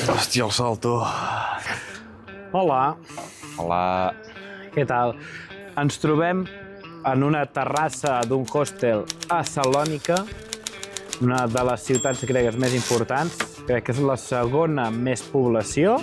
Hòstia, el salto. Hola, Hola. què tal? Ens trobem en una terrassa d'un hostel a Salònica, una de les ciutats gregues més importants. Crec que és la segona més població.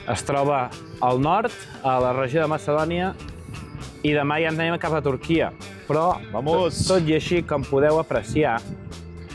Es troba al nord, a la regió de Macedònia, i demà ja ens anem cap a Turquia. Però, Vamos! tot i així, com podeu apreciar,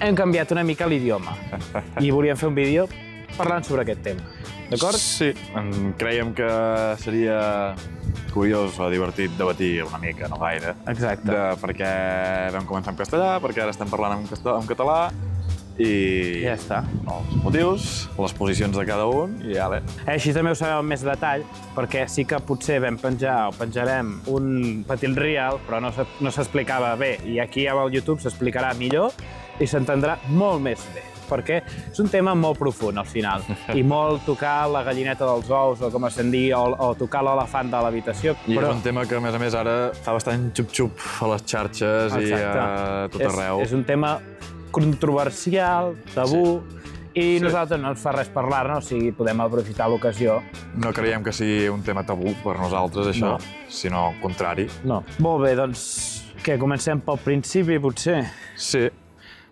hem canviat una mica l'idioma i volíem fer un vídeo parlant sobre aquest tema. D'acord? Sí, creiem que seria curiós o divertit debatir una mica, no gaire, Exacte. de per què vam començar en castellà, per què ara estem parlant en català, i Ja està. els motius, les posicions de cada un, i ale. Així també ho sabeu en més detall, perquè sí que potser vam penjar o penjarem un petit reel, però no s'explicava bé, i aquí al YouTube s'explicarà millor i s'entendrà molt més bé, perquè és un tema molt profund al final, i molt tocar la gallineta dels ous, o com es dir, o tocar l'elefant de l'habitació. I és un tema que, a més ara, fa bastant xup-xup a les xarxes i a tot arreu. És un tema controversial, tabú, i nosaltres no ens fa res parlar-ne, o sigui, podem aprofitar l'ocasió. No creiem que sigui un tema tabú per nosaltres, això, sinó al contrari. No. Molt bé, doncs, què, comencem pel principi, potser? Sí,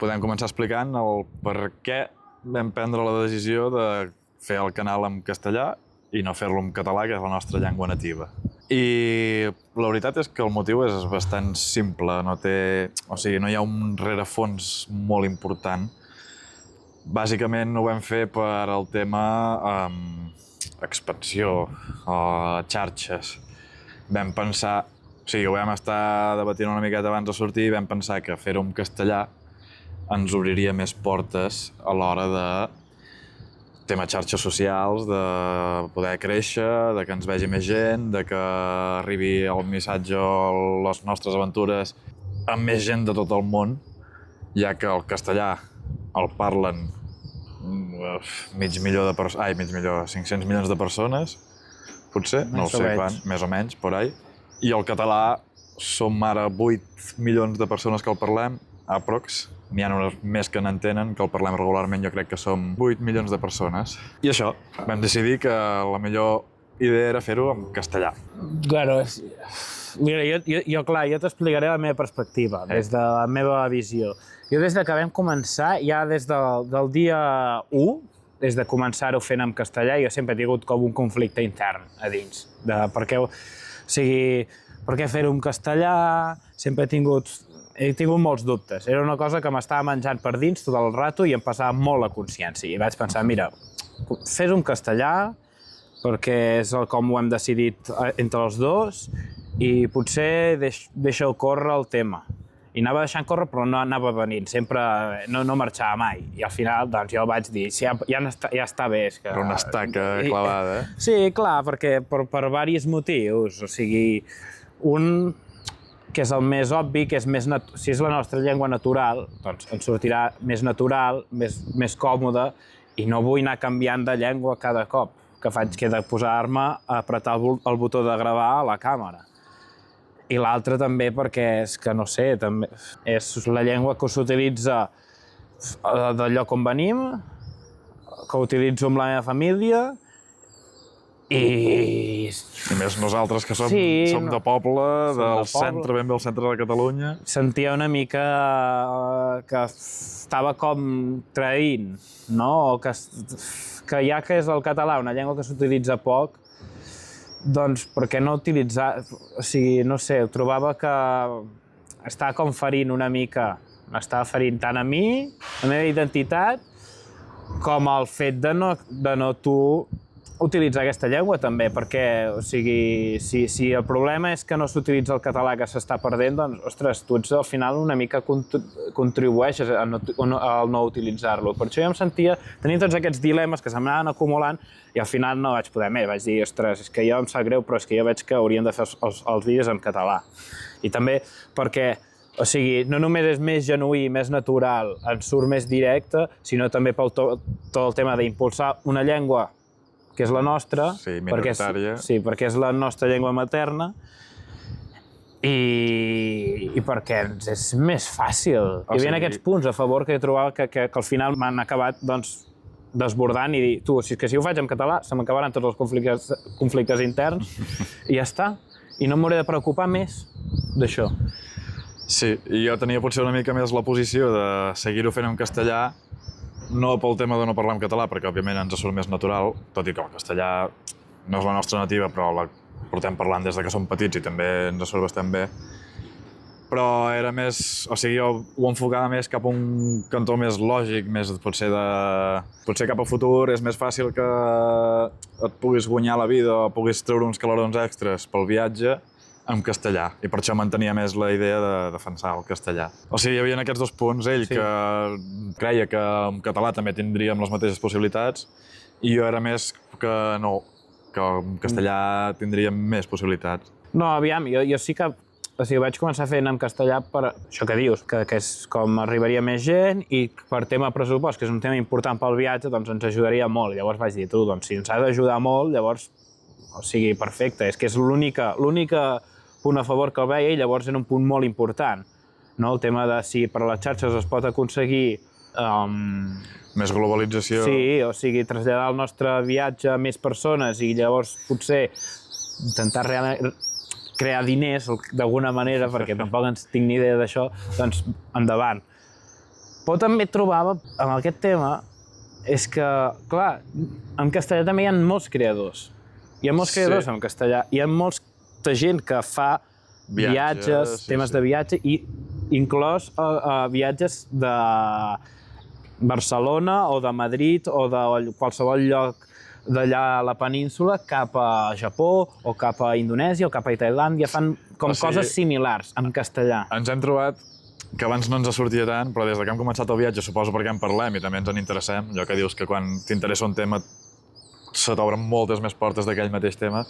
podem començar explicant el per què vam prendre la decisió de fer el canal en castellà i no fer-lo en català, que és la nostra llengua nativa. I la veritat és que el motiu és bastant simple, no hi ha un rerefons molt important. Bàsicament ho vam fer per al tema expansió o xarxes. Vam pensar, ho vam estar debatint una miqueta abans de sortir i vam pensar que fer-ho en castellà ens obriria més portes a l'hora de tema xarxes socials, de poder créixer, de que ens vegi més gent, de que arribi el missatge o les nostres aventures a més gent de tot el món, ja que el castellà el parlen 500 milions de persones, potser, no ho sé quan, més o menys, por ahí. I el català som ara 8 milions de persones que el parlem, aprox. N'hi ha unes més que n'entenen, que el parlem regularment, jo crec que som 8 milions de persones. I això, vam decidir que la millor idea era fer-ho en castellà. Claro, mira, jo t'explicaré la meva perspectiva, des de la meva visió. Jo des que vam començar, ja des del dia 1, des de començar-ho fent en castellà, jo sempre he tingut com un conflicte intern a dins. Per què fer-ho en castellà? Sempre he tingut molts dubtes. Era una cosa que m'estava menjant per dins tot el rato i em passava molt la consciència. I vaig pensar, mira, fes-ho en castellà, perquè és com ho hem decidit entre els dos, i potser deixa-ho córrer el tema. I anava deixant córrer, però no anava venint, sempre no marxava mai. I al final, doncs, jo vaig dir, ja està bé. Era una estaca clavada, eh? Sí, clar, perquè per diversos motius. O sigui, un que és el més obvi, que és si és la nostra llengua natural, doncs ens sortirà més natural, més còmode, i no vull anar canviant de llengua cada cop que faig que de posar-me a apretar el botó de gravar a la càmera. I l'altre també perquè és que, no sé, també és la llengua que s'utilitza del lloc on venim, que utilitzo amb la meva família, i més nosaltres que som de poble, del centre, ben bé al centre de Catalunya. Sentia una mica que estava com traint, no? O que ja que és el català una llengua que s'utilitza poc, doncs per què no utilitzar... O sigui, no sé, trobava que estava com ferint una mica, m'estava ferint tant a mi, la meva identitat, com el fet de no tu utilitzar aquesta llengua també, perquè, o sigui, si el problema és que no s'utilitza el català, que s'està perdent, doncs, ostres, tu ets al final una mica contribueixes a no utilitzar-lo. Per això jo em sentia, tenia tots aquests dilemes que se'm anaven acumulant i al final no vaig poder més. Vaig dir, ostres, és que jo em sap greu, però és que jo veig que hauríem de fer els vídeos en català. I també perquè, o sigui, no només és més genuí, més natural, ens surt més directe, sinó també pel tot el tema d'impulsar una llengua que és la nostra, minoritària. Perquè és la nostra llengua materna, i perquè ens és més fàcil. Hi havia aquests punts a favor que jo trobava que al final m'han acabat, doncs, desbordant i dir, tu, si és que si ho faig en català, se m'acabaran tots els conflictes interns i ja està. I no m'hauré de preocupar més d'això. Sí, i jo tenia potser una mica més la posició de seguir-ho fent en castellà, no pel tema de no parlar en català, perquè òbviament ens surt més natural, tot i que el castellà no és la nostra nativa, però la portem parlant des de que som petits i també ens surt bastant bé. Però era més... O sigui, jo ho enfocava més cap a un cantó més lògic, més potser cap a futur és més fàcil que et puguis guanyar la vida o puguis treure uns calarons extras pel viatge en castellà. I per això mantenia més la idea de defensar el castellà. O sigui, hi havia aquests dos punts, ell que creia que en català també tindríem les mateixes possibilitats i jo era més que no, que en castellà tindríem més possibilitats. No, aviam, jo sí que... O sigui, vaig començar fent en castellà per això que dius, que és com arribaria més gent i per tema pressupost, que és un tema important pel viatge, doncs ens ajudaria molt. Llavors vaig dir, tu, doncs si ens ha d'ajudar molt, llavors, o sigui, perfecte. És que és l'únic punt a favor que el veia i llavors era un punt molt important. No? El tema de si per les xarxes es pot aconseguir... Més globalització. Sí, o sigui, traslladar el nostre viatge a més persones i llavors potser intentar crear diners d'alguna manera, perquè tampoc ens tinc ni idea d'això, doncs endavant. Però també trobava amb aquest tema és que, clar, en castellà també hi ha molts creadors. Hi ha molts creadors en castellà. Hi ha molta gent que fa viatges, temes de viatge, i inclòs viatges de Barcelona o de Madrid o de qualsevol lloc d'allà a la península cap a Japó o cap a Indonèsia o cap a Tailàndia. Fan com coses similars en castellà. Ens hem trobat que abans no ens sortia tant, però des que hem començat el viatge, suposo perquè en parlem i també ens en interessem, allò que dius que quan t'interessa un tema se t'obren moltes més portes d'aquell mateix tema,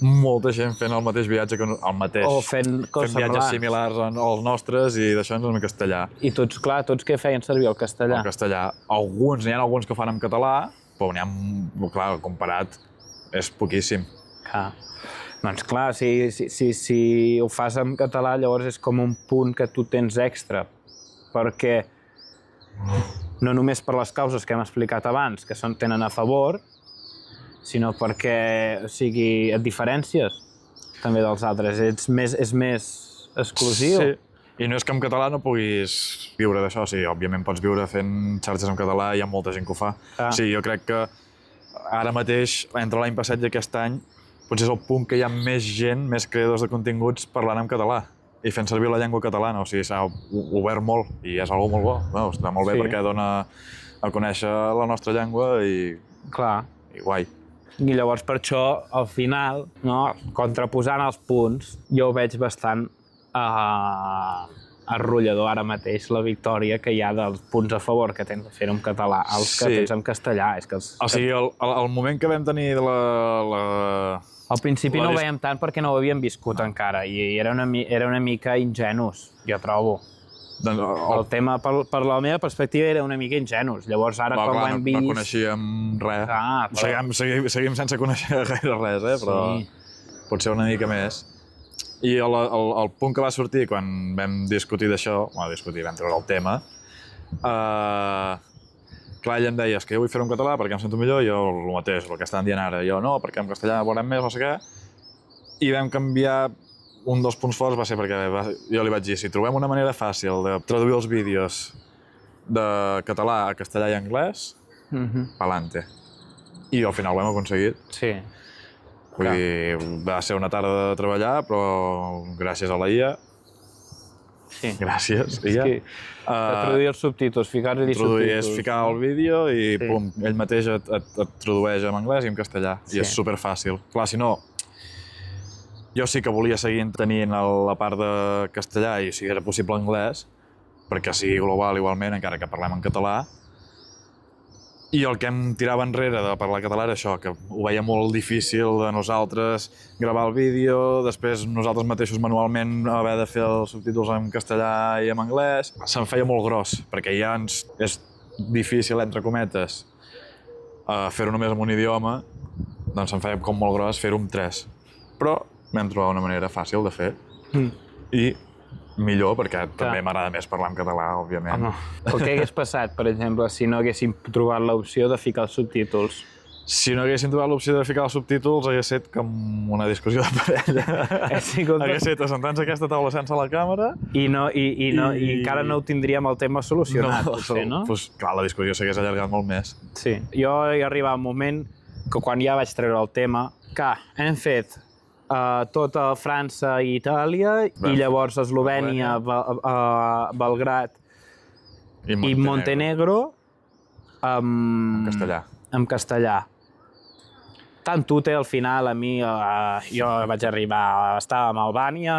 molta gent fent el mateix viatge que el mateix. O fent coses viatges similars als nostres i d'això ens en castellà. I tots, clar, tots que feien servir el castellà. El castellà. N'hi ha alguns que fan en català, però n'hi ha, clar, comparat, és poquíssim. Doncs clar, si ho fas en català, llavors és com un punt que tu tens extra, perquè no només per les causes que hem explicat abans, que tenen a favor, sinó perquè, o sigui, et diferències també dels altres, és més exclusiu. Sí. I no és que en català no puguis viure d'això, sí, òbviament pots viure fent xarxes en català, hi ha molta gent que ho fa. Sí, jo crec que ara mateix, entre l'any passat i aquest any, potser és el punt que hi ha més gent, més creadors de continguts parlant en català i fent servir la llengua catalana, o sigui, s'ha obert molt i és algo molt bo. No, està molt bé perquè dona a conèixer la nostra llengua i guai. I llavors per això, al final, contraposant els punts, jo ho veig bastant arrollador ara mateix la victòria que hi ha dels punts a favor que tens de fer en català, els que tens en castellà. O sigui, el moment que vam tenir de al principi no ho veiem tant perquè no ho havíem viscut encara i era una mica ingenus, jo trobo. El tema, per la meva perspectiva, era una mica ingenus. Llavors, ara, com ho hem vist... No coneixíem res. Seguim sense conèixer gaire res, però potser una mica més. I el punt que va sortir quan vam discutir d'això, vam treure el tema, clar, ell em deia, és que jo vull fer-ho en català perquè em sento millor, i jo el mateix, el que estan dient ara, jo no, perquè en castellà veurem més, no sé què, i vam canviar. Un dels punts forts va ser perquè jo li vaig dir, si trobem una manera fàcil de traduir els vídeos de català a castellà i anglès, pa'lante. I al final ho hem aconseguit. Sí. Vull dir, va ser una tarda de treballar, però gràcies a la IA. Sí. Gràcies, IA. Traduir els subtítols, ficar-li subtítols. És ficar el vídeo i pum, ell mateix et tradueix en anglès i en castellà. I és superfàcil. Clar, si no, jo sí que volia seguir tenint la part de castellà i si era possible anglès, perquè sigui global igualment, encara que parlem en català. I el que em tirava enrere de parlar català era això, que ho veia molt difícil de nosaltres gravar el vídeo, després nosaltres mateixos manualment haver de fer els subtítols en castellà i en anglès. Se'm feia molt gros, perquè ja és difícil, entre cometes, fer-ho només en un idioma, doncs se'm feia com molt gros fer-ho en 3. Però vam trobar una manera fàcil de fer i millor, perquè també m'agrada més parlar en català, òbviament. Home, però què hagués passat, per exemple, si no haguéssim trobat l'opció de ficar els subtítols? Si no haguéssim trobat l'opció de ficar els subtítols, hagués set com una discussió de parella. Hagués set assentant-se a aquesta taula sense la càmera... I encara no ho tindríem el tema solucionat, potser, no? Doncs, clar, la discussió s'hagués allargat molt més. Sí. Jo hi arribava un moment que quan ja vaig treure el tema, que hem fet tota França i Itàlia, i llavors Eslovènia, Belgrad i Montenegro en castellà. Tant Tute, al final, a mi, jo vaig arribar, estàvem a Albània,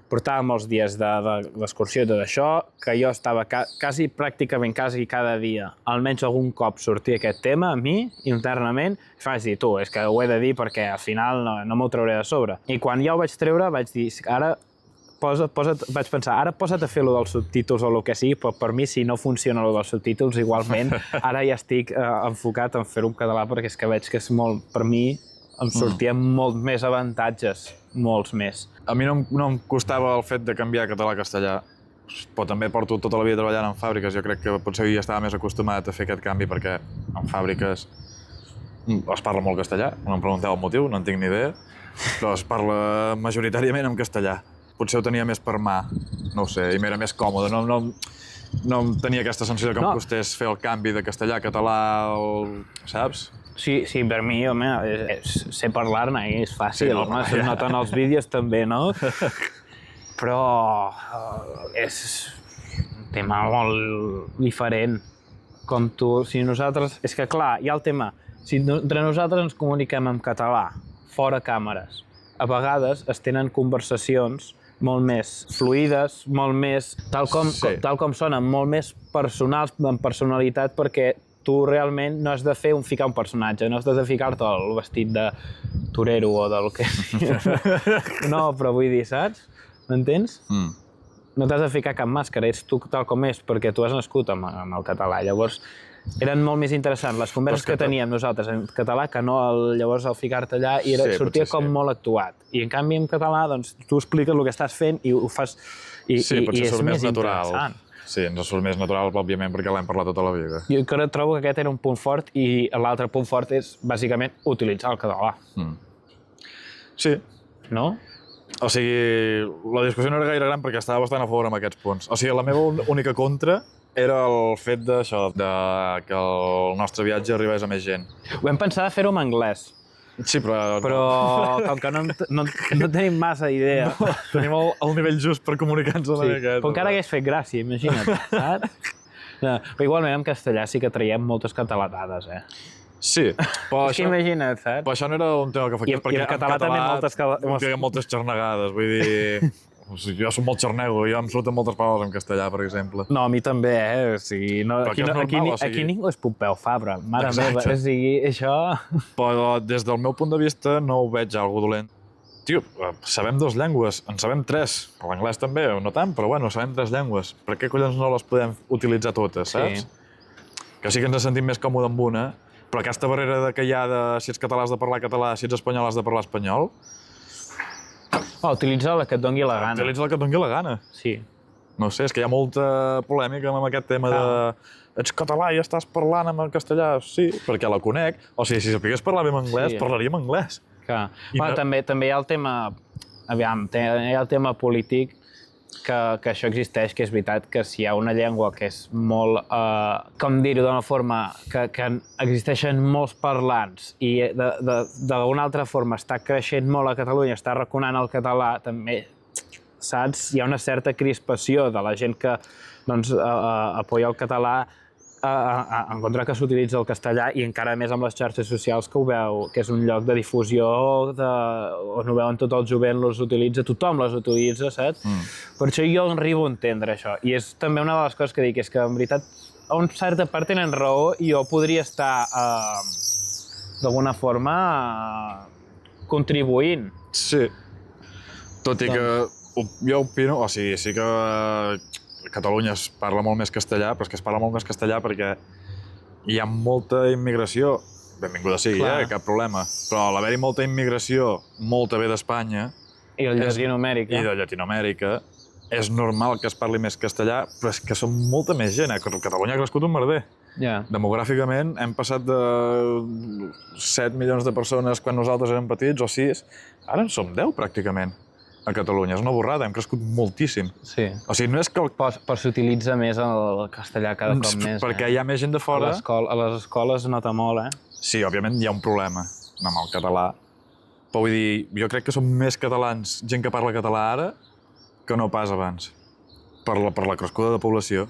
portàvem molts dies d'excursió i tot això, que jo estava pràcticament cada dia, almenys algun cop sortia aquest tema a mi, internament, i vaig dir, és que ho he de dir perquè al final no m'ho trauré de sobre. I quan ja ho vaig treure, vaig dir, ara vaig pensar, ara posa't a fer lo dels subtítols o el que sigui, però per mi, si no funciona lo dels subtítols, igualment, ara ja estic enfocat en fer-ho en català, perquè és que veig que és molt, per mi, em sortien molt més avantatges, molts més. A mi no em costava el fet de canviar català a castellà, però també porto tota la vida treballant en fàbriques. Jo crec que potser ja estava més acostumat a fer aquest canvi, perquè en fàbriques es parla molt castellà, no em pregunteu el motiu, no en tinc ni idea, però es parla majoritàriament en castellà. Potser ho tenia més per mà, no ho sé, i m'era més còmode. No tenia aquesta sensació que em costés fer el canvi de castellà a català, saps? Sí, per mi, home, sé parlar-ne i és fàcil, home, es noten els vídeos també, no? Però és un tema molt diferent. Com tu, si nosaltres... És que clar, hi ha el tema, si entre nosaltres ens comuniquem en català, fora càmeres, a vegades es tenen conversacions molt més fluides, molt més, tal com sonen, molt més personals, amb personalitat, perquè tu realment no has de ficar un personatge, no has de ficar-te el vestit de torero o del que sigui. No, però vull dir, saps? M'entens? No t'has de ficar cap màscara, ets tu tal com és, perquè tu has nascut amb el català. Llavors, eren molt més interessants les converses que teníem nosaltres en català que no llavors al ficar-te allà i sortia com molt actuat. I en canvi en català doncs, tu expliques el que estàs fent i ho fas i és més interessant. Sí, ens surt més natural, òbviament, perquè l'hem parlat tota la vida. Jo trobo que aquest era un punt fort i l'altre punt fort és, bàsicament, utilitzar el català. Sí. No? O sigui, la discussió no era gaire gran perquè estava bastant a favor amb aquests punts. O sigui, la meva única contra era el fet d'això, que el nostre viatge arribés a més gent. Ho vam pensar de fer-ho en anglès. Sí, però com que no tenim massa idea. Tenim el nivell just per comunicar-nos una miqueta. Però encara hagués fet gràcia, imagina't, saps? Però igualment en castellà sí que traiem moltes catalanades, Sí, però és que imagina't, saps? Però això no era un tema que afectés, perquè en català també moltes xarnegades, vull dir... Jo soc molt xarnego, jo em surten moltes paraules en castellà, per exemple. No, a mi també, O sigui, aquí ningú és Pompeu Fabra, mare meva, o sigui, això... Però des del meu punt de vista no ho veig algo dolent. Tio, sabem 2 llengües, en sabem 3, l'anglès també, no tant, però bueno, sabem 3 llengües. Per què collons no les podem utilitzar totes, saps? Que sí que ens sentim més còmode amb una, però aquesta barrera que hi ha de si ets català has de parlar català, si ets espanyol has de parlar espanyol... Utilitza la que et doni la gana. Utilitza la que et doni la gana. Sí. No sé, és que hi ha molta polèmica amb aquest tema de... Ets català i estàs parlant en castellà? Sí, perquè la conec. O sigui, si sapigués parlar bé en anglès, parlaríem anglès. Clar. També hi ha el tema... Aviam, hi ha el tema polític que això existeix, que és veritat que si hi ha una llengua que és molt, com dir-ho d'una forma, que existeixen molts parlants i d'una altra forma està creixent molt a Catalunya, està arraconant el català, també, saps? Hi ha una certa crispació de la gent que apoya el català en contra que s'utilitza el castellà i encara més amb les xarxes socials que ho veu, que és un lloc de difusió on ho veuen tot el jovent, les utilitza, tothom les utilitza, saps? Per això jo arribo a entendre això. I és també una de les coses que dic, és que en veritat a una certa part tenen raó i jo podria estar d'alguna forma contribuint. Sí. Tot i que jo opino, o sigui, sí que a Catalunya es parla molt més castellà, però és que es parla molt més castellà perquè hi ha molta immigració. Benvinguda sigui, cap problema. Però a l'haver-hi molta immigració, molta ve d'Espanya... I de Llatinoamèrica. I de Llatinoamèrica, és normal que es parli més castellà, però és que som molta més gent. Catalunya ha crescut un merder. Demogràficament hem passat de 7 milions de persones quan nosaltres érem petits, o 6, ara en som 10 pràcticament a Catalunya. És una borrada, hem crescut moltíssim. Sí. O sigui, no és que... Però s'utilitza més el castellà cada cop més. Perquè hi ha més gent de fora. A les escoles es nota molt, Sí, òbviament hi ha un problema amb el català. Però vull dir, jo crec que som més catalans, gent que parla català ara, que no pas abans. Per la crescuda de població.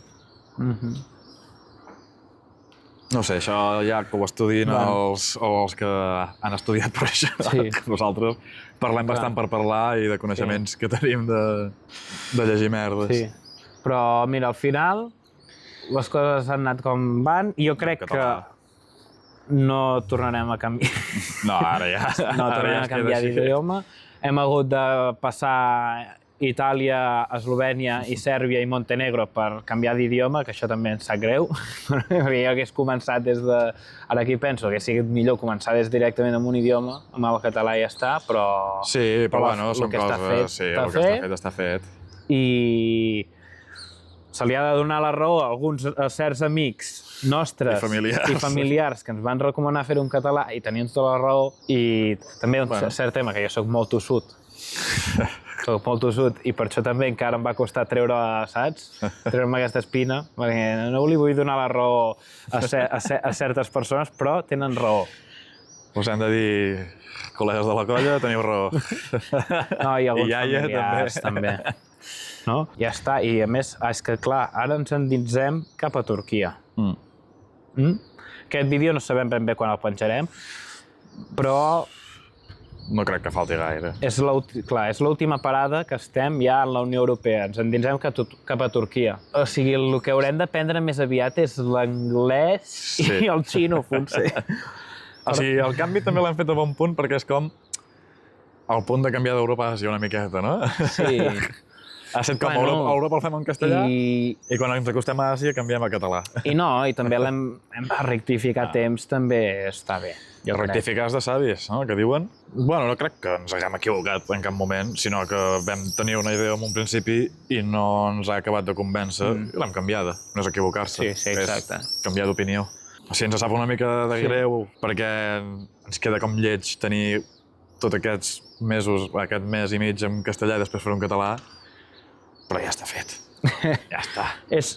No sé, això ja que ho estudien els que han estudiat per això. Sí. Nosaltres parlem bastant per parlar i de coneixements que tenim de llegir merdes. Sí. Però mira, al final les coses han anat com van i jo crec que no tornarem a canviar. No, ara ja. No tornarem a canviar d'idioma. Hem hagut de passar Itàlia, Eslovènia i Sèrbia i Montenegro per canviar d'idioma, que això també ens sap greu. Jo hagués començat des de... Ara aquí penso que sigui millor començar directament amb un idioma, amb el català i ja està, però... Sí, però bueno, són coses... Sí, el que està fet. I se li ha de donar la raó a certs amics nostres i familiars que ens van recomanar fer-ho en català i tenien tota la raó. I també un cert tema, que jo soc molt tossut. Soc molt tossut i per això també encara em va costar treure'm aquesta espina, perquè no li vull donar la raó a certes persones, però tenen raó. Us hem de dir, col·legues de la colla, teniu raó. No, i alguns familiars també. No? Ja està, i a més, és que clar, ara ens endinsem cap a Turquia. Aquest vídeo no sabem ben bé quan el penjarem, però... No crec que falti gaire. És l'última parada que estem ja en la Unió Europea, ens endinsem cap a Turquia. O sigui, el que haurem d'aprendre més aviat és l'anglès i el xino, potser. O sigui, el canvi també l'hem fet a bon punt, perquè és com el punt de canviar d'Europa ha de ser una miqueta, no? Sí. Ha estat com a Europa el fem en castellà i quan ens acostem a Àsia canviem a català. I també l'hem rectificat temps, també està bé. Rectificar és de savis, no?, que diuen. Bueno, no crec que ens haguem equivocat en cap moment, sinó que vam tenir una idea en un principi i no ens ha acabat de convèncer i l'hem canviada. No és equivocar-se, sí, exacte. És canviar d'opinió. O sigui, ens sap una mica de greu perquè ens queda com lleig tenir tots aquests mesos, aquest mes i mig en castellà i després fer un català, però ja està fet. Ja està. És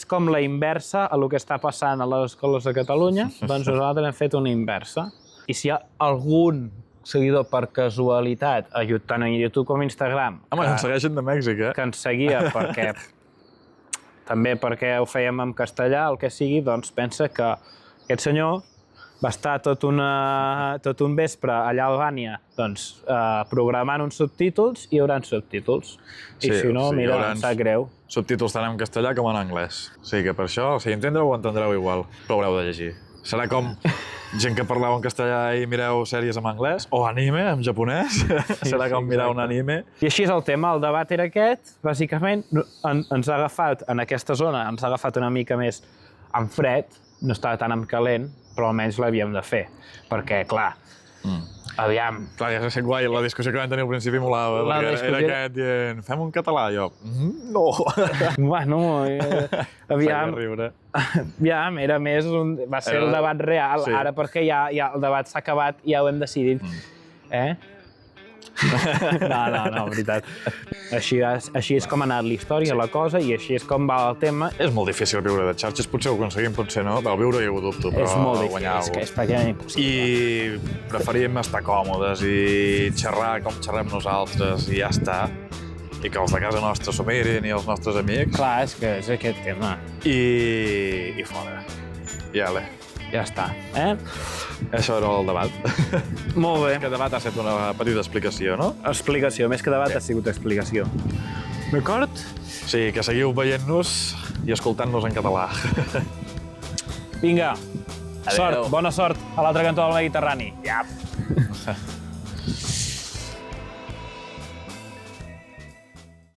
com la inversa a el que està passant a les escoles de Catalunya, doncs nosaltres hem fet una inversa. I si hi ha algun seguidor per casualitat, tant a YouTube com a Instagram... Home, ens segueixen de Mèxic, eh? Que ens seguia també perquè ho fèiem en castellà, el que sigui, doncs pensa que aquest senyor va estar tot un vespre allà a Albània programant uns subtítols i hi haurà subtítols. I si no, mira, em sap greu. Subtítols tant en castellà com en anglès. O sigui que per això, si entendreu, ho entendreu igual, però haureu de llegir. Serà com gent que parleu en castellà i mireu sèries en anglès, o anime en japonès. Serà com mirar un anime. I així és el tema, el debat era aquest. Bàsicament, ens ha agafat, en aquesta zona, ens ha agafat una mica més en fred, no estava tan en calent, però almenys l'havíem de fer, perquè, clar, aviam... Clar, ja sé guai, la discussió que vam tenir al principi molava, perquè era aquest dient, fem un català, jo, no! Bueno, aviam... era més va ser el debat real, ara perquè ja el debat s'ha acabat i ja ho hem decidit, No, veritat. Així és com ha anat la història, la cosa, i així és com va el tema. És molt difícil viure de xarxes, potser ho aconseguim, potser no. Del viure ja ho dubto, però és molt difícil, és pràcticament impossible. I preferim estar còmodes i xerrar com xerrem nosaltres i ja està. I que els de casa nostra s'ho mirin i els nostres amics. Clar, és que és aquest tema. I fora. I ale. Ja està, Això era el debat. Molt bé. Aquest debat ha estat una petita explicació, no? Explicació, més que debat ha sigut explicació. D'acord? Sí, que seguiu veient-nos i escoltant-nos en català. Vinga, sort, bona sort a l'altre cantó del Mediterrani. Ja.